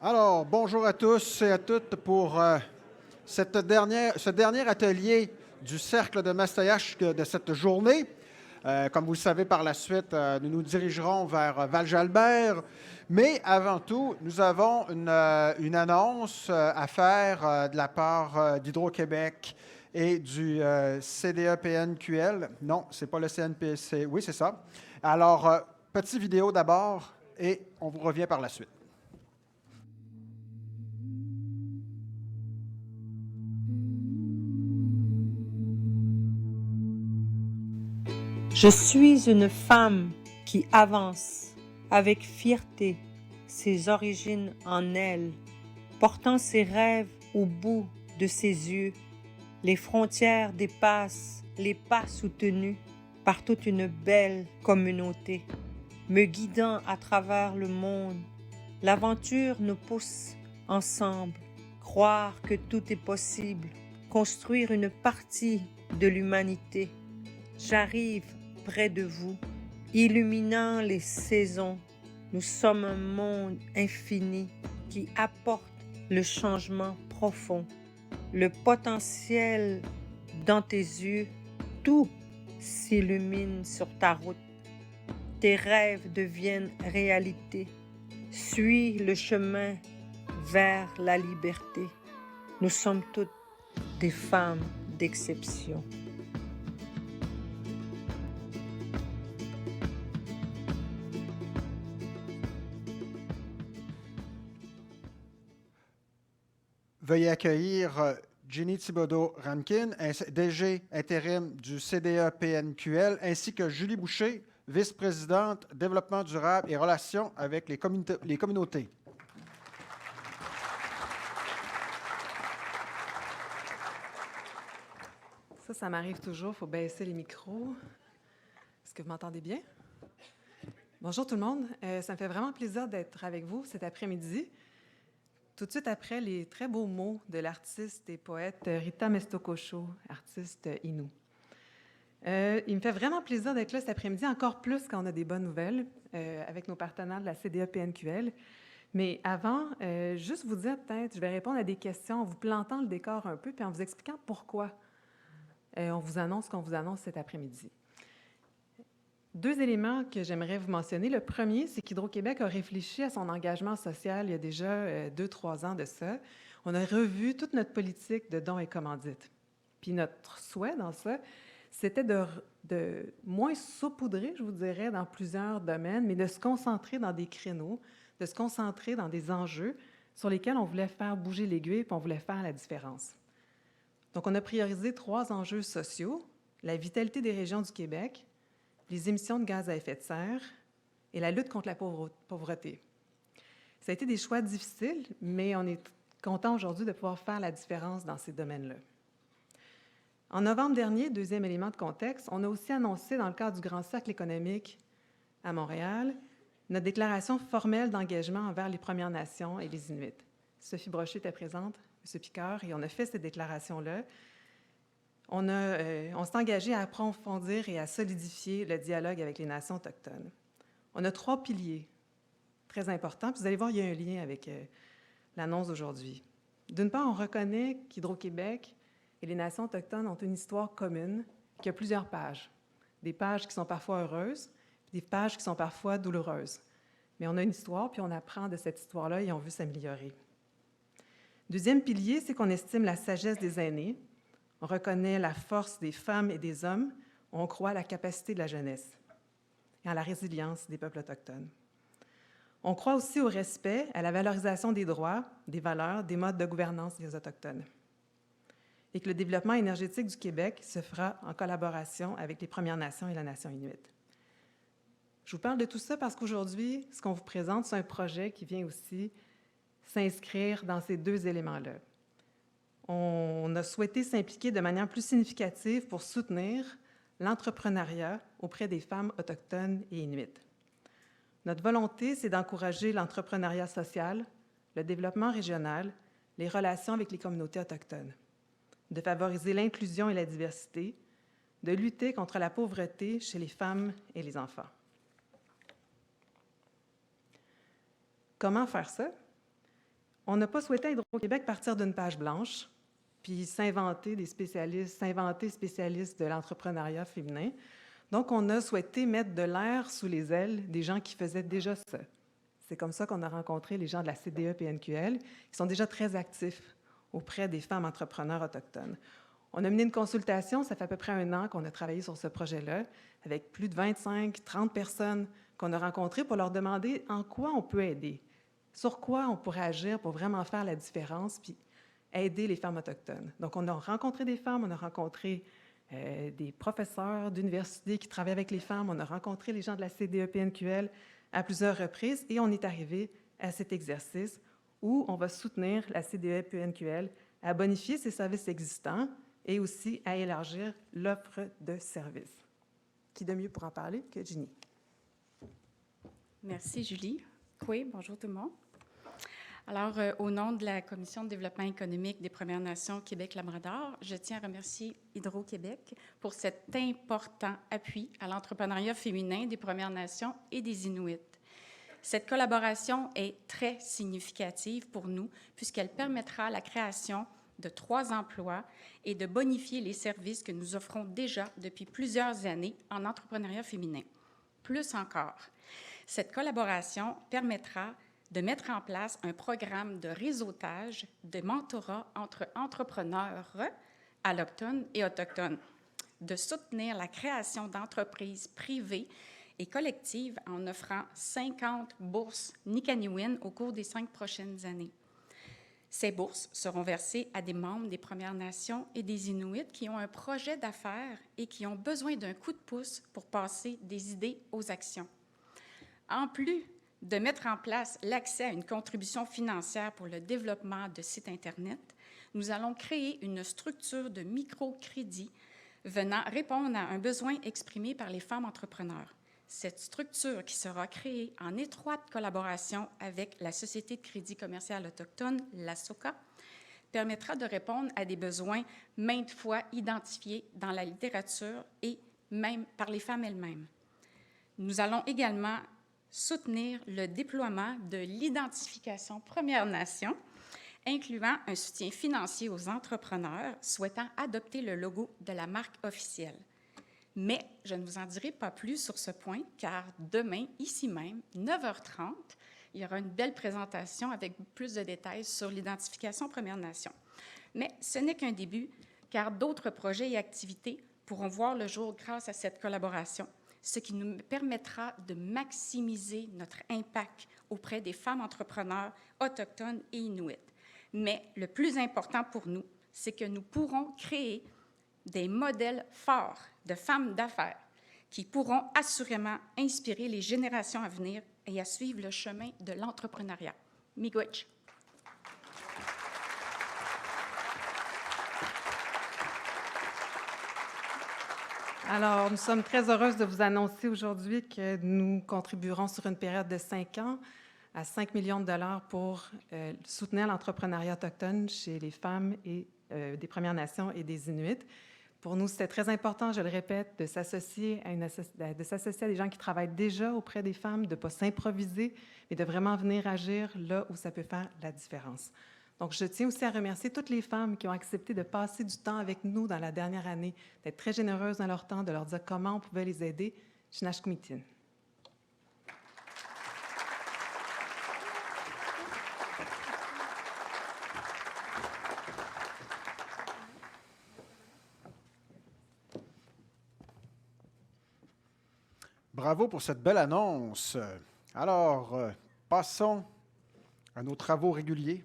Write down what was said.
Alors, bonjour à tous et à toutes pour ce dernier atelier du Cercle de Mastayache de cette journée. Comme vous le savez, par la suite, nous nous dirigerons vers Val-Jalbert. Mais avant tout, nous avons une annonce à faire de la part d'Hydro-Québec et du CDE-PNQL. Non, c'est pas le CNPC. Oui, c'est ça. Alors, petite vidéo d'abord et on vous revient par la suite. Je suis une femme qui avance avec fierté ses origines en elle, portant ses rêves au bout de ses yeux. Les frontières dépassent les pas soutenus par toute une belle communauté, me guidant à travers le monde. L'aventure nous pousse ensemble, croire que tout est possible, construire une partie de l'humanité. J'arrive près de vous, illuminant les saisons. Nous sommes un monde infini qui apporte le changement profond. Le potentiel dans tes yeux, tout s'illumine sur ta route. Tes rêves deviennent réalité. Suis le chemin vers la liberté. Nous sommes toutes des femmes d'exception. Veuillez accueillir Ginny Thibodeau-Rankin, DG intérim du CDE-PNQL, ainsi que Julie Boucher, vice-présidente développement durable et relations avec les communautés. Ça m'arrive toujours, il faut baisser les micros. Est-ce que vous m'entendez bien? Bonjour tout le monde, ça me fait vraiment plaisir d'être avec vous cet après-midi. Tout de suite après les très beaux mots de l'artiste et poète Rita Mestokosho, artiste Innu. Il me fait vraiment plaisir d'être là cet après-midi, encore plus quand on a des bonnes nouvelles avec nos partenaires de la CDE-PNQL. Mais avant, juste vous dire peut-être, je vais répondre à des questions en vous plantant le décor un peu puis en vous expliquant pourquoi on vous annonce ce qu'on vous annonce cet après-midi. Deux éléments que j'aimerais vous mentionner. Le premier, c'est qu'Hydro-Québec a réfléchi à son engagement social il y a déjà 2-3 ans de ça. On a revu toute notre politique de dons et commandites. Puis notre souhait dans ça, c'était de moins saupoudrer, je vous dirais, dans plusieurs domaines, mais de se concentrer dans des créneaux, de se concentrer dans des enjeux sur lesquels on voulait faire bouger l'aiguille et on voulait faire la différence. Donc, on a priorisé 3 enjeux sociaux, la vitalité des régions du Québec, les émissions de gaz à effet de serre et la lutte contre la pauvreté. Ça a été des choix difficiles, mais on est content aujourd'hui de pouvoir faire la différence dans ces domaines-là. En novembre dernier, deuxième élément de contexte, on a aussi annoncé dans le cadre du Grand Cercle économique à Montréal notre déclaration formelle d'engagement envers les Premières Nations et les Inuits. Sophie Brochu était présente, M. Picard, et on a fait cette déclaration-là. On s'est engagé à approfondir et à solidifier le dialogue avec les nations autochtones. On a 3 piliers très importants, puis vous allez voir, il y a un lien avec l'annonce d'aujourd'hui. D'une part, on reconnaît qu'Hydro-Québec et les nations autochtones ont une histoire commune qui a plusieurs pages. Des pages qui sont parfois heureuses, puis des pages qui sont parfois douloureuses. Mais on a une histoire, puis on apprend de cette histoire-là et on veut s'améliorer. Deuxième pilier, c'est qu'on estime la sagesse des aînés. On reconnaît la force des femmes et des hommes. On croit à la capacité de la jeunesse et à la résilience des peuples autochtones. On croit aussi au respect, à la valorisation des droits, des valeurs, des modes de gouvernance des Autochtones. Et que le développement énergétique du Québec se fera en collaboration avec les Premières Nations et la nation inuite. Je vous parle de tout ça parce qu'aujourd'hui, ce qu'on vous présente, c'est un projet qui vient aussi s'inscrire dans ces 2 éléments-là. On a souhaité s'impliquer de manière plus significative pour soutenir l'entrepreneuriat auprès des femmes autochtones et inuites. Notre volonté, c'est d'encourager l'entrepreneuriat social, le développement régional, les relations avec les communautés autochtones, de favoriser l'inclusion et la diversité, de lutter contre la pauvreté chez les femmes et les enfants. Comment faire ça? On n'a pas souhaité à Hydro-Québec partir d'une page blanche, puis s'inventer spécialistes de l'entrepreneuriat féminin. Donc, on a souhaité mettre de l'air sous les ailes des gens qui faisaient déjà ça. C'est comme ça qu'on a rencontré les gens de la CDE-PNQL, qui sont déjà très actifs auprès des femmes entrepreneurs autochtones. On a mené une consultation, ça fait à peu près 1 an qu'on a travaillé sur ce projet-là, avec plus de 25-30 personnes qu'on a rencontrées pour leur demander en quoi on peut aider, sur quoi on pourrait agir pour vraiment faire la différence, puis aider les femmes autochtones. Donc, on a rencontré des femmes, on a rencontré des professeurs d'université qui travaillent avec les femmes, on a rencontré les gens de la CDE-PNQL à plusieurs reprises, et on est arrivé à cet exercice où on va soutenir la CDE-PNQL à bonifier ses services existants et aussi à élargir l'offre de services. Qui de mieux pour en parler que Ginny? Merci, Julie. Oui, bonjour tout le monde. Alors, au nom de la Commission de développement économique des Premières Nations Québec-Labrador, je tiens à remercier Hydro-Québec pour cet important appui à l'entrepreneuriat féminin des Premières Nations et des Inuits. Cette collaboration est très significative pour nous puisqu'elle permettra la création de 3 emplois et de bonifier les services que nous offrons déjà depuis plusieurs années en entrepreneuriat féminin. Plus encore, cette collaboration permettra de mettre en place un programme de réseautage, de mentorat entre entrepreneurs allochtones et autochtones, de soutenir la création d'entreprises privées et collectives en offrant 50 bourses Nikaniwin au cours des 5 prochaines années. Ces bourses seront versées à des membres des Premières Nations et des Inuits qui ont un projet d'affaires et qui ont besoin d'un coup de pouce pour passer des idées aux actions. En plus de mettre en place l'accès à une contribution financière pour le développement de sites Internet, nous allons créer une structure de microcrédit venant répondre à un besoin exprimé par les femmes entrepreneurs. Cette structure, qui sera créée en étroite collaboration avec la Société de crédit commercial autochtone, la SOCA, permettra de répondre à des besoins maintes fois identifiés dans la littérature et même par les femmes elles-mêmes. Nous allons également soutenir le déploiement de l'identification Premières Nations, incluant un soutien financier aux entrepreneurs souhaitant adopter le logo de la marque officielle. Mais je ne vous en dirai pas plus sur ce point, car demain, ici même, 9h30, il y aura une belle présentation avec plus de détails sur l'identification Premières Nations. Mais ce n'est qu'un début, car d'autres projets et activités pourront voir le jour grâce à cette collaboration, ce qui nous permettra de maximiser notre impact auprès des femmes entrepreneurs autochtones et inuits. Mais le plus important pour nous, c'est que nous pourrons créer des modèles forts de femmes d'affaires qui pourront assurément inspirer les générations à venir et à suivre le chemin de l'entrepreneuriat. Miigwech. Alors, nous sommes très heureuses de vous annoncer aujourd'hui que nous contribuerons sur une période de 5 ans à 5 millions de dollars pour soutenir l'entrepreneuriat autochtone chez les femmes et des Premières Nations et des Inuits. Pour nous, c'était très important, je le répète, de s'associer à des gens qui travaillent déjà auprès des femmes, de ne pas s'improviser, mais de vraiment venir agir là où ça peut faire la différence. Donc, je tiens aussi à remercier toutes les femmes qui ont accepté de passer du temps avec nous dans la dernière année, d'être très généreuses dans leur temps, de leur dire comment on pouvait les aider. Shinashkumitin. Bravo pour cette belle annonce. Alors, passons à nos travaux réguliers.